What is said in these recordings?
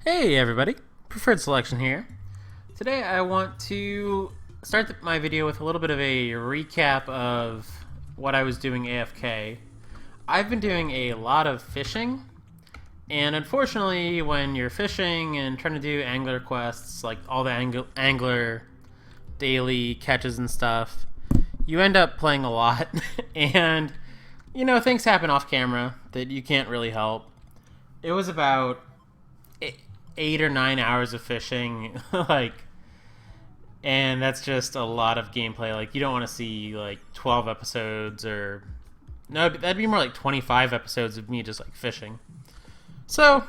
Hey everybody, Preferred Selection here. Today I want to start my video with a little bit of a recap of what I was doing AFK. I've been doing a lot of fishing, and unfortunately when you're fishing and trying to do angler quests, like all the angler daily catches and stuff, you end up playing a lot, and things happen off camera that you can't really help. It was about 8 or 9 hours of fishing, and that's just a lot of gameplay. Like, you don't want to see 12 episodes, or no, that'd be more like 25 episodes of me just fishing. So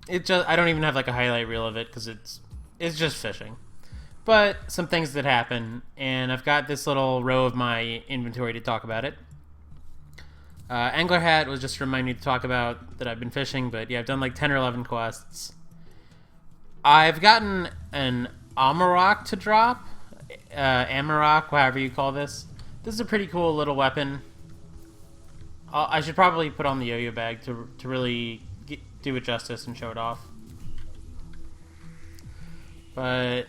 I don't even have a highlight reel of it because it's just fishing. But some things that happen, and I've got this little row of my inventory to talk about it. Angler Hat was just to remind me to talk about that I've been fishing, but yeah, I've done 10 or 11 quests. I've gotten an Amarok to drop. Amarok, however you call this. This is a pretty cool little weapon. I should probably put on the yo-yo bag to really do it justice and show it off. But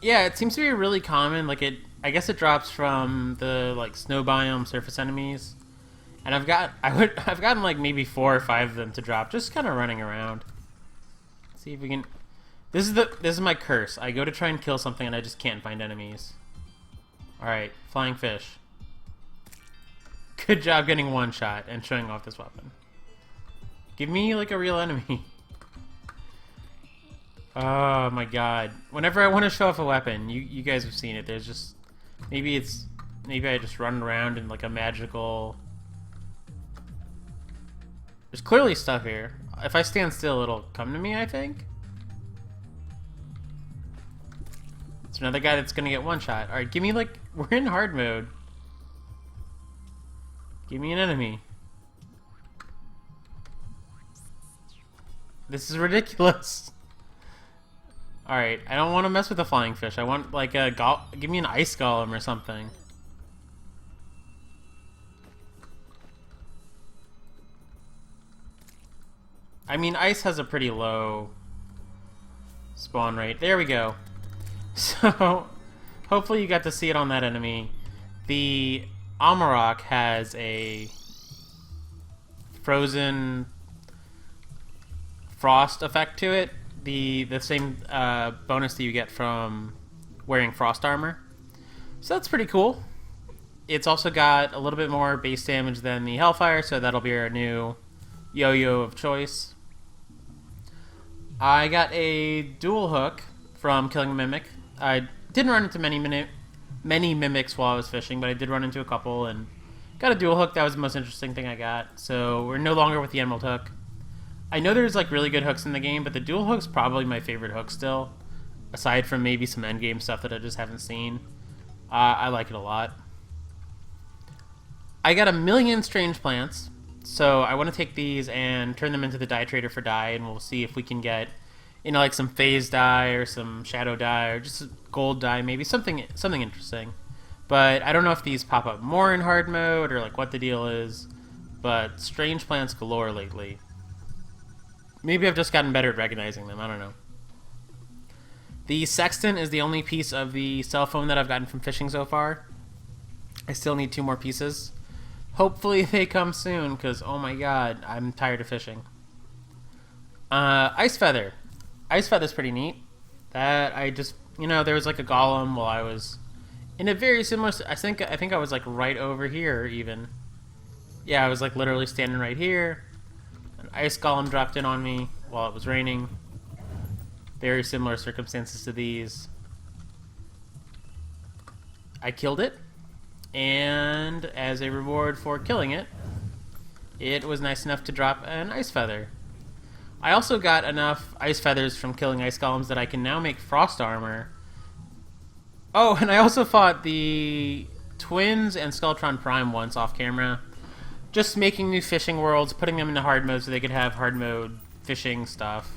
yeah, it seems to be really common. I guess it drops from the snow biome surface enemies. And I've gotten maybe 4 or 5 of them to drop, just kind of running around. Let's see if we can. This is my curse. I go to try and kill something and I just can't find enemies. All right, flying fish. Good job getting one shot and showing off this weapon. Give me a real enemy. Oh my god! Whenever I want to show off a weapon, you guys have seen it. There's just maybe I just run around in a magical. There's clearly stuff here. If I stand still, it'll come to me, I think. It's another guy that's gonna get one shot. Alright, give me we're in hard mode. Give me an enemy. This is ridiculous. Alright, I don't want to mess with a flying fish. I want give me an ice golem or something. I mean, ice has a pretty low spawn rate. There we go. So, hopefully you got to see it on that enemy. The Amarok has a frozen frost effect to it. The same bonus that you get from wearing frost armor. So that's pretty cool. It's also got a little bit more base damage than the Hellfire, so that'll be our new yo-yo of choice. I got a dual hook from killing a mimic. I didn't run into many mimics while I was fishing, but I did run into a couple and got a dual hook. That was the most interesting thing I got. So we're no longer with the emerald hook. I know there's really good hooks in the game, but the dual hook's probably my favorite hook still, aside from maybe some endgame stuff that I just haven't seen. I like it a lot. I got 1,000,000 strange plants. So I want to take these and turn them into the dye trader for dye, and we'll see if we can get, some phase dye or some shadow dye or just gold dye, maybe something interesting. But I don't know if these pop up more in hard mode or what the deal is. But strange plants galore lately. Maybe I've just gotten better at recognizing them. I don't know. The sextant is the only piece of the cell phone that I've gotten from fishing so far. I still need 2 more pieces. Hopefully they come soon, because, oh my god, I'm tired of fishing. Ice Feather. Ice Feather's pretty neat. That, I just, there was a golem while I was in a very similar, I think I was right over here, even. Yeah, I was literally standing right here. An ice golem dropped in on me while it was raining. Very similar circumstances to these. I killed it. And as a reward for killing it, it was nice enough to drop an ice feather. I also got enough ice feathers from killing ice golems that I can now make frost armor. Oh, and I also fought the Twins and Skeletron Prime once off camera. Just making new fishing worlds, putting them into hard mode so they could have hard mode fishing stuff.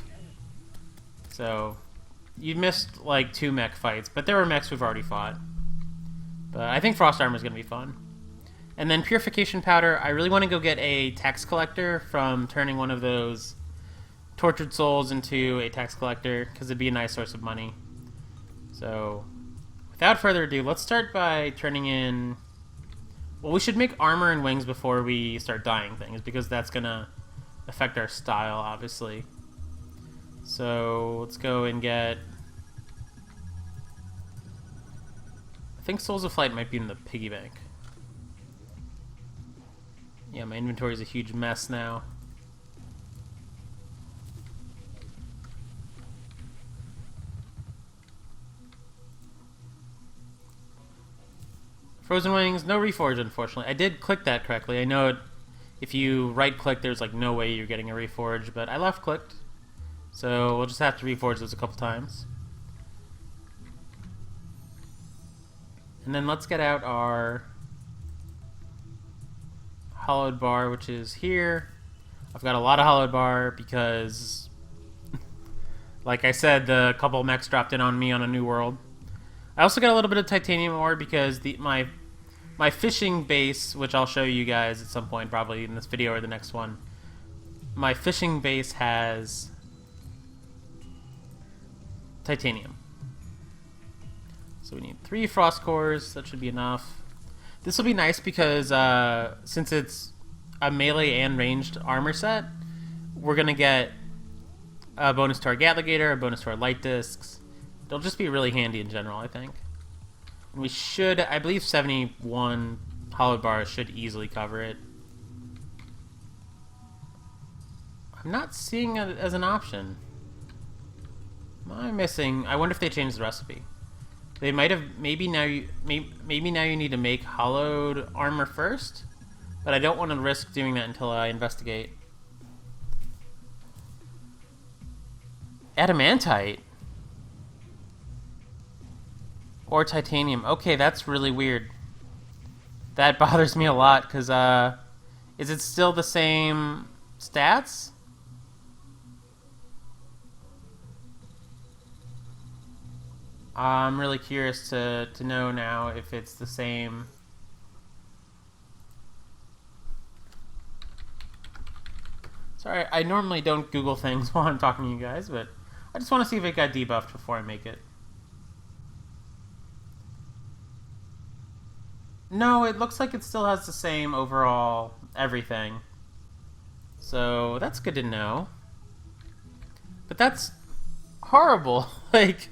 So, you missed 2 mech fights, but there were mechs we've already fought. But I think frost armor is going to be fun. And then purification powder, I really want to go get a tax collector from turning one of those tortured souls into a tax collector because it'd be a nice source of money. So, without further ado, let's start by turning in... Well, we should make armor and wings before we start dyeing things, because that's going to affect our style, obviously. So, let's go and get... I think Souls of Flight might be in the piggy bank. Yeah, my inventory is a huge mess now. Frozen Wings, no reforge, unfortunately. I did click that correctly. I know if you right-click, there's like no way you're getting a reforge, but I left-clicked. So we'll just have to reforge those a couple times. And then let's get out our hollowed bar, which is here. I've got a lot of hollowed bar because, like I said, the couple mechs dropped in on me on a new world. I also got a little bit of titanium ore because my fishing base, which I'll show you guys at some point, probably in this video or the next one, my fishing base has titanium. So we need 3 frost cores, that should be enough. This will be nice because since it's a melee and ranged armor set, we're going to get a bonus to our Gatligator, a bonus to our light discs. They'll just be really handy in general, I think. And we should, I believe 71 hollowed bars should easily cover it. I'm not seeing it as an option. What am I missing? I wonder if they changed the recipe. They might have, maybe now you need to make hollowed armor first, but I don't want to risk doing that until I investigate. Adamantite? Or titanium. Okay, that's really weird. That bothers me a lot, because, is it still the same stats? I'm really curious to know now if it's the same. Sorry, I normally don't Google things while I'm talking to you guys, but I just want to see if it got debuffed before I make it. No, it looks like it still has the same overall everything. So that's good to know. But that's horrible. Like,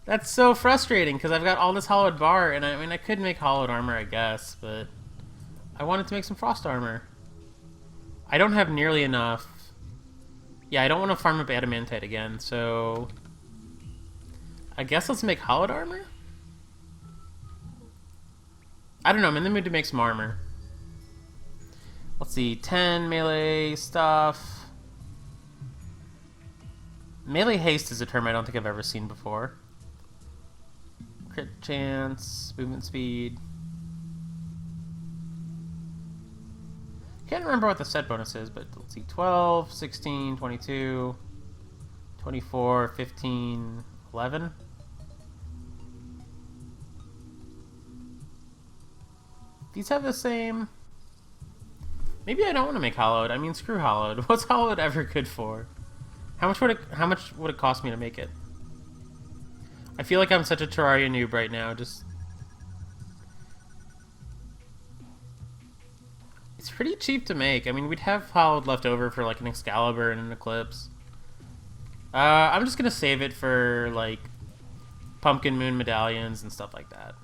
that's so frustrating because I've got all this hollowed bar, and I mean, I could make hollowed armor, I guess, but I wanted to make some frost armor. I don't have nearly enough. Yeah, I don't want to farm up adamantite again, so I guess let's make hollowed armor? I don't know, I'm in the mood to make some armor. Let's see, 10 melee stuff. Melee haste is a term I don't think I've ever seen before. Crit chance, movement speed. Can't remember what the set bonus is, but let's see, 12, 16, 22, 24, 15, 11. These have the same... Maybe I don't want to make hollowed. I mean, screw hollowed. What's hollowed ever good for? How much would it cost me to make it? I feel like I'm such a Terraria noob right now. Just... It's pretty cheap to make. I mean, we'd have hollowed left over for like an Excalibur and an Eclipse. I'm just gonna save it for like Pumpkin Moon medallions and stuff like that.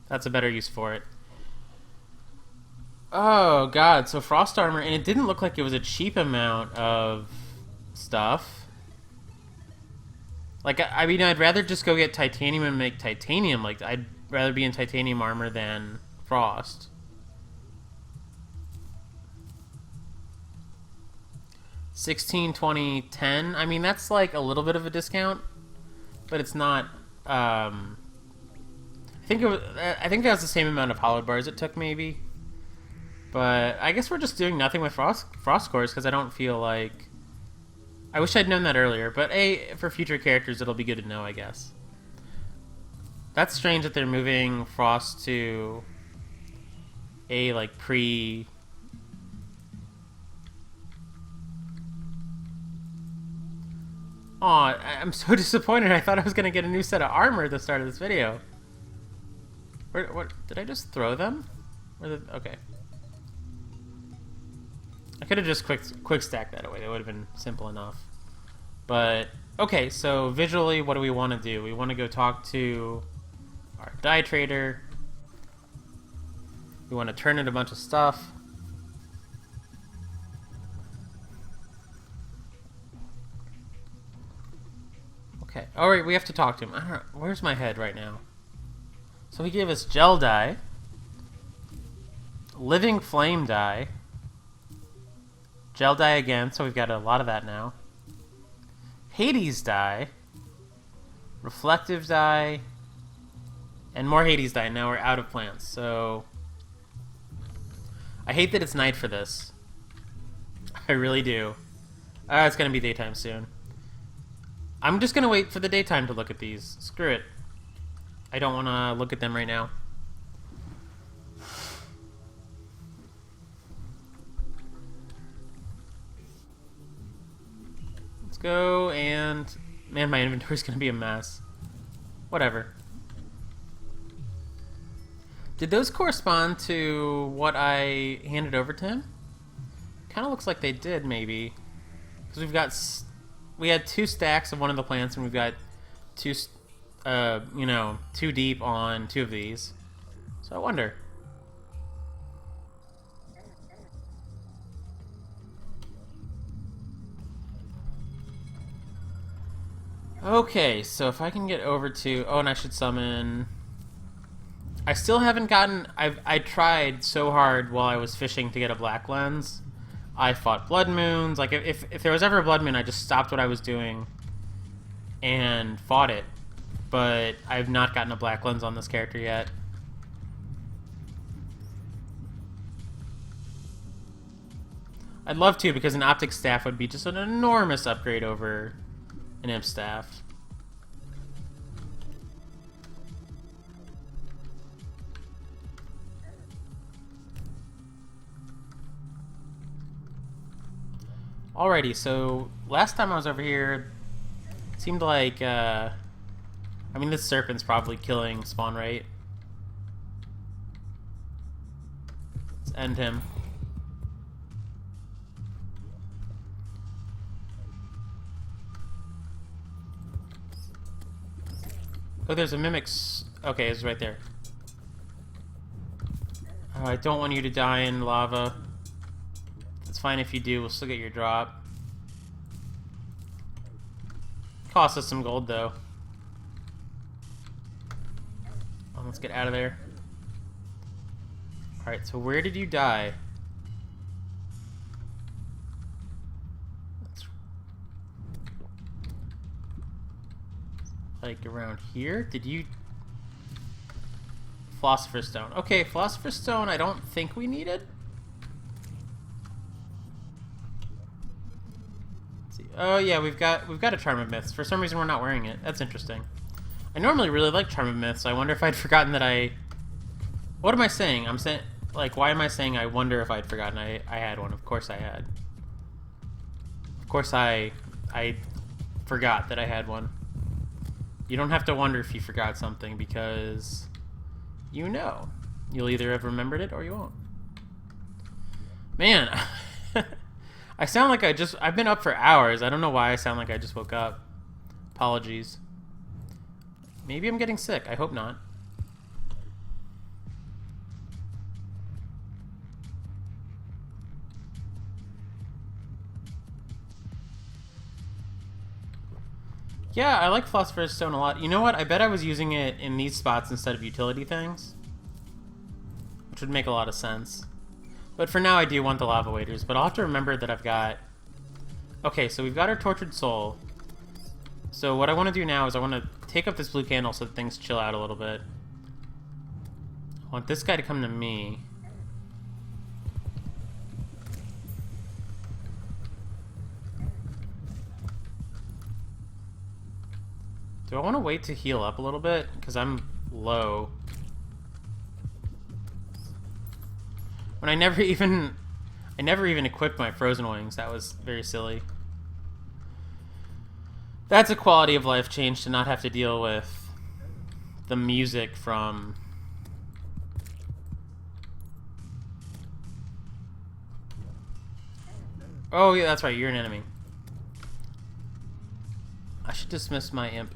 That's a better use for it. Oh god, so frost armor, and it didn't look like it was a cheap amount of stuff. Like, I mean, I'd rather just go get titanium and make titanium. Like, I'd rather be in titanium armor than frost. $16, $20, $10. I mean, that's like a little bit of a discount, but it's not. I think that was the same amount of hollowed bars it took, maybe. But I guess we're just doing nothing with frost cores because I don't feel like... I wish I'd known that earlier, but for future characters it'll be good to know, I guess. That's strange that they're moving frost to a like pre... Aw, I'm so disappointed. I thought I was gonna get a new set of armor at the start of this video. What? Did I just throw them? Okay. I could have just quick stacked that away. That would have been simple enough. But okay, so visually, what do we want to do? We want to go talk to our dye trader. We want to turn in a bunch of stuff. Okay. All right, we have to talk to him. I don't know. Where's my head right now? So he gave us gel dye, living flame dye, gel dye again, so we've got a lot of that now. Hades dye, reflective dye, and more Hades dye. Now we're out of plants, so I hate that it's night for this. I really do. It's gonna be daytime soon. I'm just gonna wait for the daytime to look at these. Screw it. I don't want to look at them right now. Let's go, and man, my inventory's gonna be a mess. Whatever. Did those correspond to what I handed over to him? Kind of looks like they did, maybe, because we had 2 stacks of one of the plants, and we've got 2. 2 deep on 2 of these. So I wonder. Okay, so if I can get over to... Oh, and I should summon... I still haven't gotten... I tried so hard while I was fishing to get a black lens. I fought blood moons. Like, if there was ever a blood moon, I just stopped what I was doing and fought it. But I've not gotten a black lens on this character yet. I'd love to, because an optic staff would be just an enormous upgrade over an imp staff. Alrighty, so last time I was over here, it seemed like I mean, this serpent's probably killing spawn rate. Let's end him. Oh, there's a mimic. Okay, it's right there. Oh, I don't want you to die in lava. It's fine if you do. We'll still get your drop. Cost us some gold, though. Let's get out of there. Alright, so where did you die? Like around here? Did you... Philosopher's Stone. Okay, Philosopher's Stone I don't think we needed. Let's see. Oh yeah, we've got a Charm of Myths. For some reason we're not wearing it. That's interesting. I normally really like Charm of Myths, so I wonder if I'd forgotten that I... What am I saying? I'm saying... Like, why am I saying I wonder if I'd forgotten I had one? Of course I had. Of course I forgot that I had one. You don't have to wonder if you forgot something, because... You know. You'll either have remembered it or you won't. Man, I sound like I've been up for hours. I don't know why I sound like I just woke up. Apologies. Maybe I'm getting sick. I hope not. Yeah, I like Philosopher's Stone a lot. You know what? I bet I was using it in these spots instead of utility things. Which would make a lot of sense. But for now, I do want the lava waders. But I'll have to remember that I've got... Okay, so we've got our Tortured Soul. So what I want to do now is I want to take up this blue candle so that things chill out a little bit. I want this guy to come to me. Do I want to wait to heal up a little bit? Because I'm low. When I never even equipped my frozen wings. That was very silly. That's a quality of life change to not have to deal with the music from... Oh, yeah, that's right. You're an enemy. I should dismiss my imp.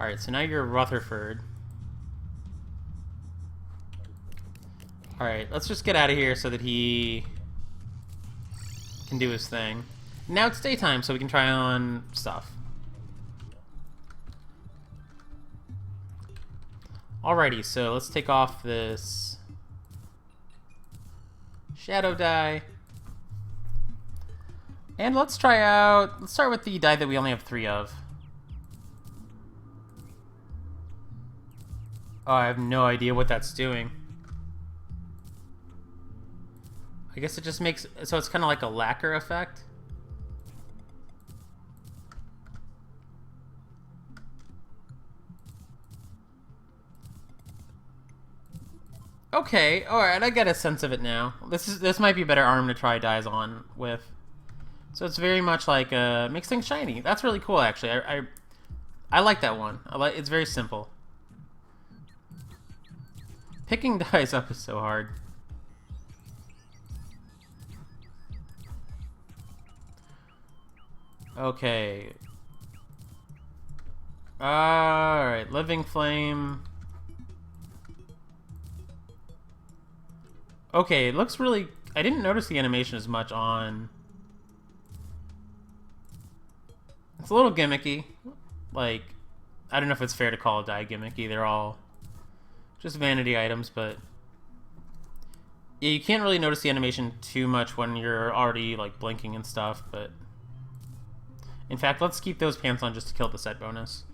Alright, so now you're Rutherford. Alright, let's just get out of here so that he can do his thing. Now it's daytime, so we can try on stuff. Alrighty, so let's take off this shadow die. And let's try out... Let's start with the die that we only have 3 of. Oh, I have no idea what that's doing. I guess it just makes... So it's kind of like a lacquer effect. Okay, alright, I get a sense of it now. This might be a better arm to try dies on with. So it's very much like makes things shiny. That's really cool, actually. I like that one. It's very simple. Picking dies up is so hard. Okay. Alright, Living Flame. Okay, it looks really... I didn't notice the animation as much on... It's a little gimmicky. Like, I don't know if it's fair to call a die gimmicky. They're all just vanity items, but... Yeah, you can't really notice the animation too much when you're already, like, blinking and stuff, but... In fact, let's keep those pants on just to kill the set bonus.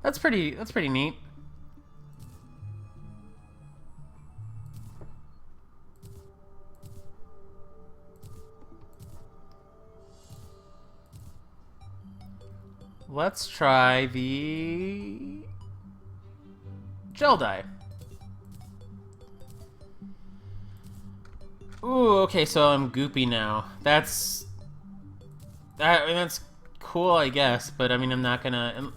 That's pretty neat. Let's try the gel die. Ooh, okay, so I'm goopy now. That's cool, I guess, but I mean, I'm not gonna...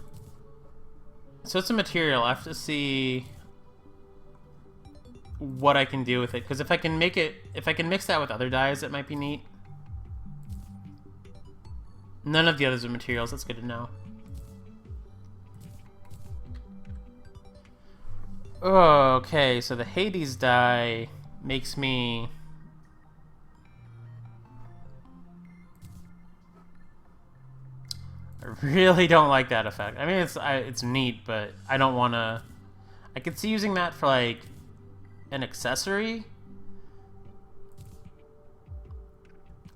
So it's a material. I have to see what I can do with it, because if I can mix that with other dyes, it might be neat. None of the others are materials. That's good to know. Oh, okay, so the Hades die makes me... I really don't like that effect. I mean, it's neat, but I don't want to... I could see using that for, like, an accessory.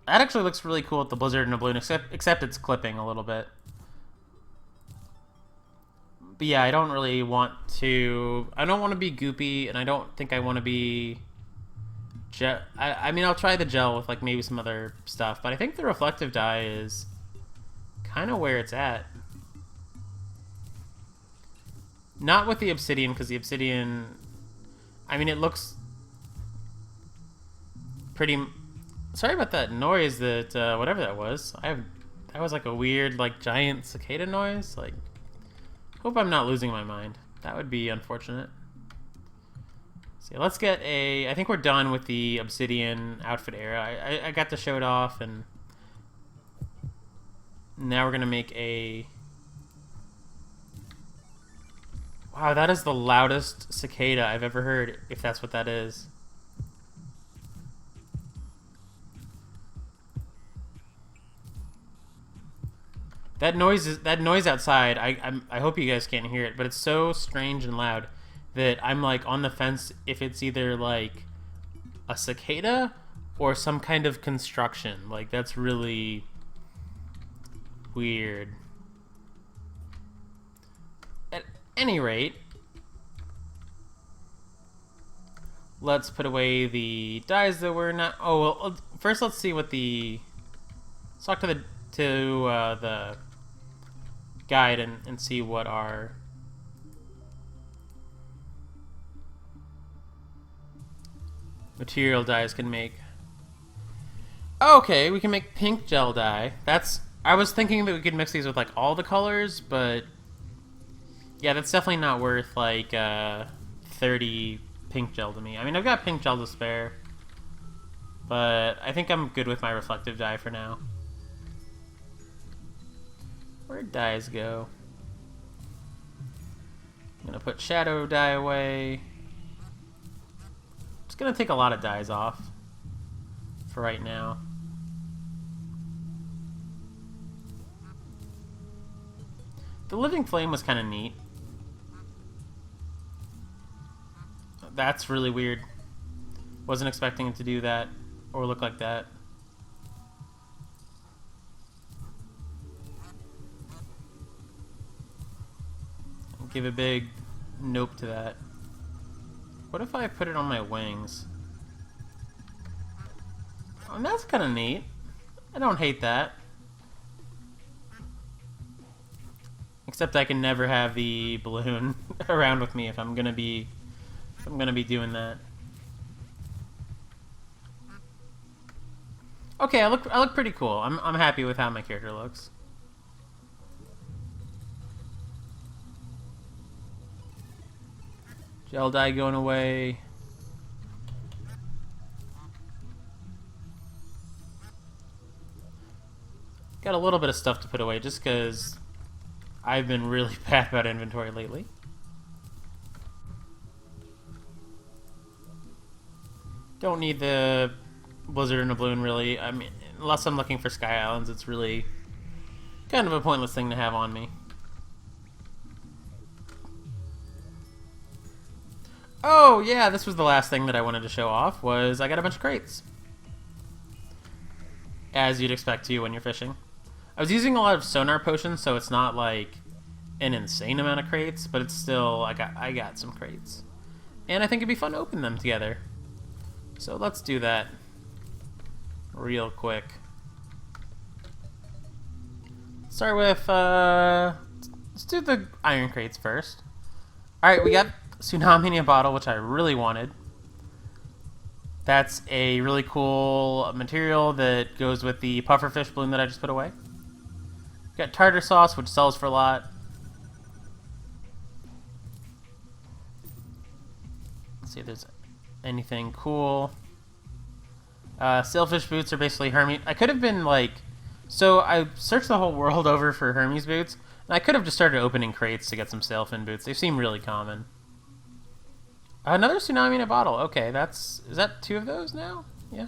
That actually looks really cool with the blizzard and the balloon, except it's clipping a little bit. But yeah, I don't really want to... I don't want to be goopy, and I don't think I want to be... I mean, I'll try the gel with, like, maybe some other stuff, but I think the reflective dye is kind of where it's at. Not with the obsidian, because the obsidian... I mean, it looks pretty... Sorry about that noise that, whatever that was. That was like a weird, like, giant cicada noise. Like, hope I'm not losing my mind. That would be unfortunate. So let's get I think we're done with the obsidian outfit era. I got to show it off, and now we're gonna make a... Wow, that is the loudest cicada I've ever heard, if that's what that is. That noise outside. I hope you guys can't hear it, but it's so strange and loud that I'm like on the fence if it's either like a cicada or some kind of construction. Like, that's really weird. At any rate, let's put away the dyes that we're not... Oh, well, first let's see what the... Let's talk to the guide and see what our material dyes can make. Okay, we can make pink gel dye. That's... I was thinking that we could mix these with, like, all the colors, but... Yeah, that's definitely not worth, like, 30 pink gel to me. I mean, I've got pink gel to spare. But I think I'm good with my reflective dye for now. Where'd dyes go? I'm gonna put shadow dye away. It's gonna take a lot of dyes off for right now. The living flame was kind of neat. That's really weird. Wasn't expecting it to do that or look like that. Give a big nope to that. What if I put it on my wings? Oh, and that's kind of neat. I don't hate that. Except I can never have the balloon around with me if I'm gonna be doing that. Okay, I look pretty cool. I'm happy with how my character looks. Gel dye going away. Got a little bit of stuff to put away just because I've been really bad about inventory lately. Don't need the blizzard and a balloon really. I mean, unless I'm looking for Sky Islands, it's really kind of a pointless thing to have on me. Oh yeah, this was the last thing that I wanted to show off, was I got a bunch of crates. As you'd expect to when you're fishing. I was using a lot of sonar potions, so it's not like an insane amount of crates, but it's still, I got some crates. And I think it'd be fun to open them together. So let's do that real quick. Start with, let's do the iron crates first. Alright, we got Tsunami in a bottle, which I really wanted. That's a really cool material that goes with the pufferfish balloon that I just put away. Got tartar sauce, which sells for a lot. Let's see if there's anything cool. Sailfish boots are basically Hermes. I could have been like... So I searched the whole world over for Hermes boots, and I could have just started opening crates to get some sailfin boots. They seem really common. Another Tsunami in a bottle. Okay, is that 2 of those now? Yeah.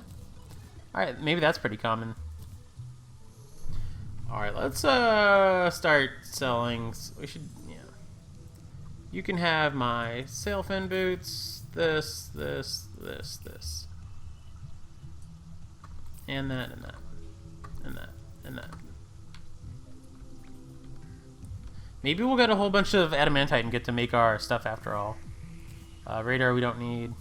Alright, maybe that's pretty common. Alright, let's start selling. We should, yeah. You can have my sailfin boots, this. And that, and that. And that, and that. Maybe we'll get a whole bunch of adamantite and get to make our stuff after all. Radar we don't need.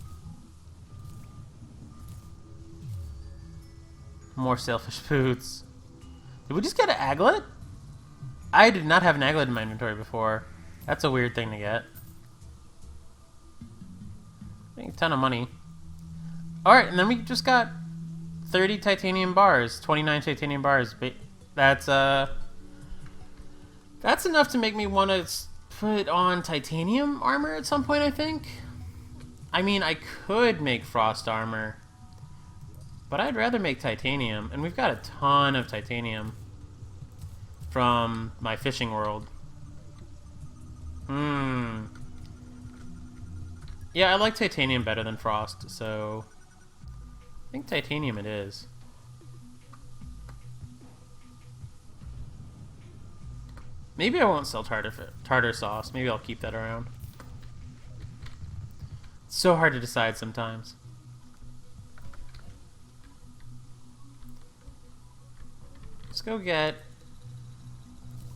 More sailfish boots. Did we just get an aglet? I did not have an aglet in my inventory before. That's a weird thing to get. A ton of money. Alright, and then we just got 30 titanium bars. 29 titanium bars. That's enough to make me want to put on titanium armor at some point, I think. I mean, I could make frost armor, but I'd rather make titanium, and we've got a ton of titanium from my fishing world. Yeah, I like titanium better than frost, so I think titanium it is. Maybe I won't sell tartar sauce. Maybe I'll keep that around. It's so hard to decide sometimes. Let's go get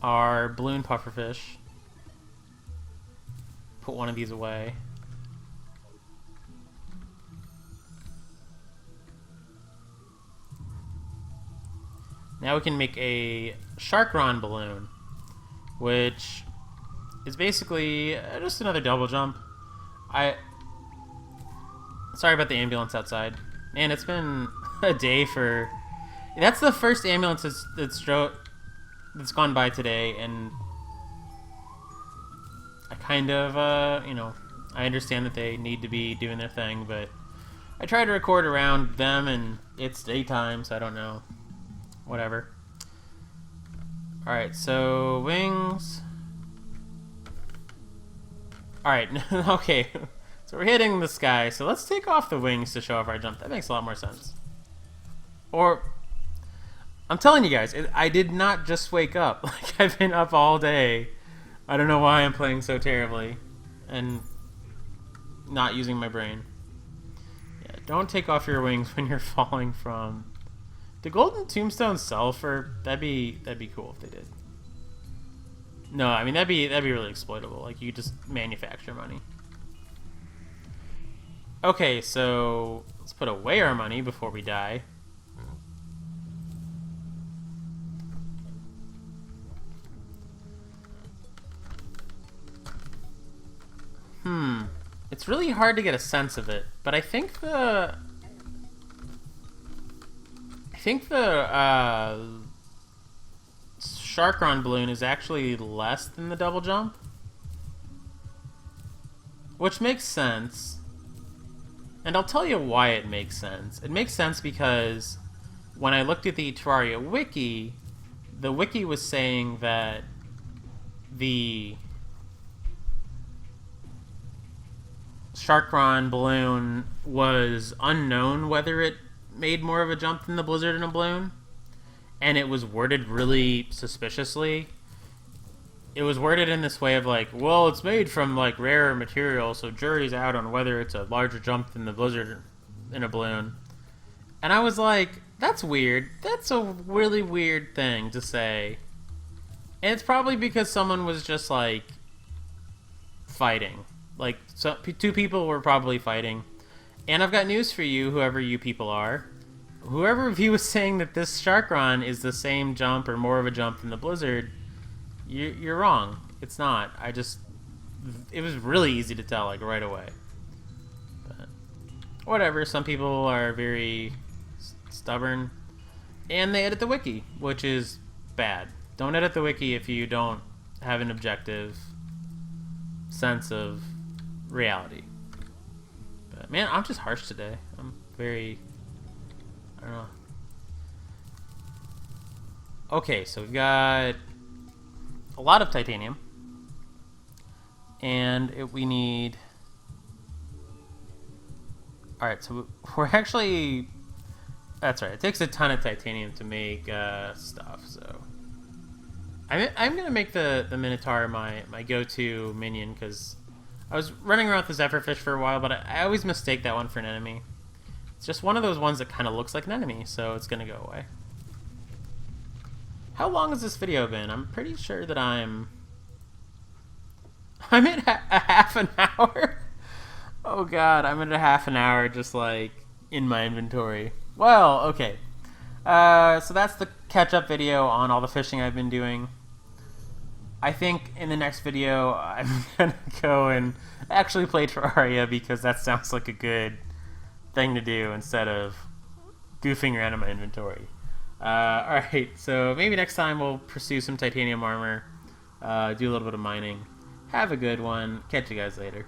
our balloon pufferfish. Put one of these away. Now we can make a sharkron balloon, which is basically just another double jump. Sorry about the ambulance outside. Man, it's been a day for That's the first ambulance that's gone by today, and I kind of, I understand that they need to be doing their thing, but I try to record around them, and it's daytime, so I don't know. Whatever. Alright, so wings. Alright, okay. So we're hitting the sky, so let's take off the wings to show off our jump. That makes a lot more sense. Or, I'm telling you guys, I did not just wake up. Like, I've been up all day. I don't know why I'm playing so terribly and not using my brain. Yeah, don't take off your wings when you're falling from... Do golden tombstones sell for... That'd be cool if they did. No, I mean, that'd be really exploitable. Like, you just manufacture money. Okay, so let's put away our money before we die. It's really hard to get a sense of it, but I think the Sharkron balloon is actually less than the double jump, which makes sense. And I'll tell you why it makes sense. It makes sense because when I looked at the Terraria wiki, the wiki was saying that the Sharkron balloon was unknown whether it made more of a jump than the Blizzard in a balloon, and it was worded really suspiciously. It was worded in this way of like, well, it's made from like rare material, so jury's out on whether it's a larger jump than the Blizzard in a balloon. And I was like, that's weird. That's a really weird thing to say. And it's probably because someone was just like fighting. Like, so, two people were probably fighting. And I've got news for you, whoever you people are. Whoever of you was saying that this Sharkron is the same jump or more of a jump than the Blizzard, you're wrong. It's not. It was really easy to tell, like, right away. But whatever, some people are very stubborn. And they edit the wiki, which is bad. Don't edit the wiki if you don't have an objective sense of reality. But man, I'm just harsh today. I'm very... I don't know. Okay, so we've got a lot of titanium. And we need... Alright, so we're actually... That's right, it takes a ton of titanium to make stuff, so... I'm going to make the Minotaur my go-to minion, because I was running around with the Zephyrfish for a while, but I always mistake that one for an enemy. It's just one of those ones that kind of looks like an enemy, so it's going to go away. How long has this video been? I'm pretty sure that I'm at a half an hour. Oh god, I'm at a half an hour just like in my inventory. Well, okay. So that's the catch-up video on all the fishing I've been doing. I think in the next video I'm gonna go and actually play Terraria, because that sounds like a good thing to do instead of goofing around in my inventory. Alright, so maybe next time we'll pursue some titanium armor, do a little bit of mining. Have a good one. Catch you guys later.